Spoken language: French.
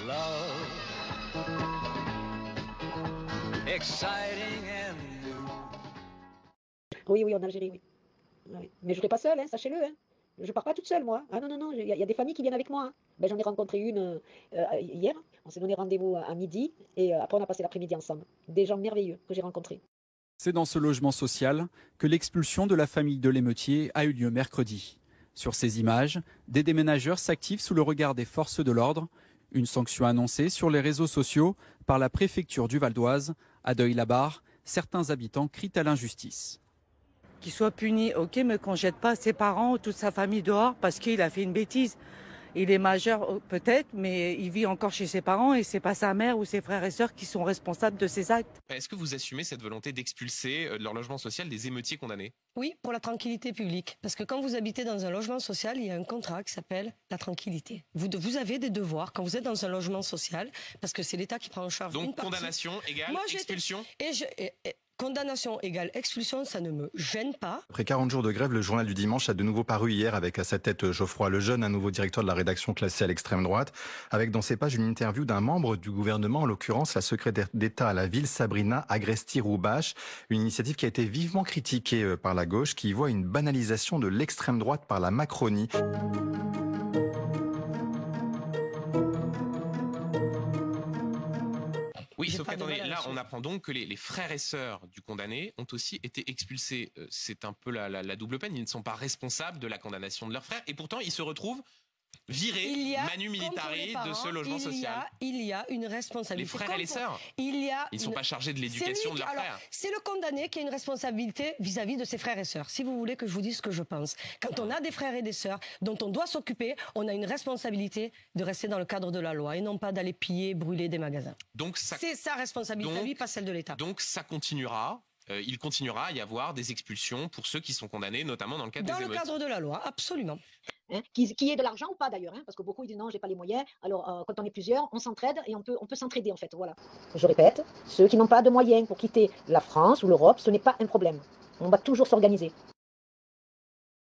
love, exciting and new. Oui, oui, en Algérie, oui. Oui. Mais je ne serai pas seule, hein, sachez-le. Hein. Je ne pars pas toute seule, moi. Ah non, non, non, y a des familles qui viennent avec moi. Hein. Ben, j'en ai rencontré une hier. On s'est donné rendez-vous à midi et après on a passé l'après-midi ensemble. Des gens merveilleux que j'ai rencontrés. C'est dans ce logement social que l'expulsion de la famille de l'émeutier a eu lieu mercredi. Sur ces images, des déménageurs s'activent sous le regard des forces de l'ordre. Une sanction annoncée sur les réseaux sociaux par la préfecture du Val d'Oise. À Deuil-la-Barre, certains habitants crient à l'injustice. Qu'il soit puni, ok, mais qu'on jette pas ses parents ou toute sa famille dehors parce qu'il a fait une bêtise. Il est majeur peut-être, mais il vit encore chez ses parents et c'est pas sa mère ou ses frères et sœurs qui sont responsables de ses actes. Est-ce que vous assumez cette volonté d'expulser de leur logement social des émeutiers condamnés ? Oui, pour la tranquillité publique. Parce que quand vous habitez dans un logement social, il y a un contrat qui s'appelle la tranquillité. Vous avez des devoirs quand vous êtes dans un logement social, parce que c'est l'État qui prend en charge une Donc partie. condamnation égale expulsion ? Condamnation égale expulsion, ça ne me gêne pas. Après 40 jours de grève, le journal du dimanche a de nouveau paru hier avec à sa tête Geoffroy Lejeune, un nouveau directeur de la rédaction classé à l'extrême droite, avec dans ses pages une interview d'un membre du gouvernement, en l'occurrence la secrétaire d'État à la ville, Sabrina Agresti-Roubache, une initiative qui a été vivement critiquée par la gauche, qui y voit une banalisation de l'extrême droite par la Macronie. Oui, sauf qu'attendez, là on apprend donc que les frères et sœurs du condamné ont aussi été expulsés. C'est un peu la double peine, ils ne sont pas responsables de la condamnation de leurs frères et pourtant ils se retrouvent virés manu militari de ce logement social. Il y a une responsabilité. Les frères et les sœurs, ils ne sont pas chargés de l'éducation de leurs frères. C'est le condamné qui a une responsabilité vis-à-vis de ses frères et sœurs. Si vous voulez que je vous dise ce que je pense. Quand on a des frères et des sœurs dont on doit s'occuper, on a une responsabilité de rester dans le cadre de la loi et non pas d'aller piller, brûler des magasins. C'est sa responsabilité, lui, pas celle de l'État. Donc ça continuera. Il continuera à y avoir des expulsions pour ceux qui sont condamnés, notamment dans le cadre des émeutes. Dans le cadre de la loi, absolument. Hein, qui ait de l'argent ou pas d'ailleurs, hein, parce que beaucoup ils disent non, j'ai pas les moyens. Alors quand on est plusieurs, on s'entraide et on peut s'entraider en fait. Voilà. Je répète, ceux qui n'ont pas de moyens pour quitter la France ou l'Europe, ce n'est pas un problème. On va toujours s'organiser.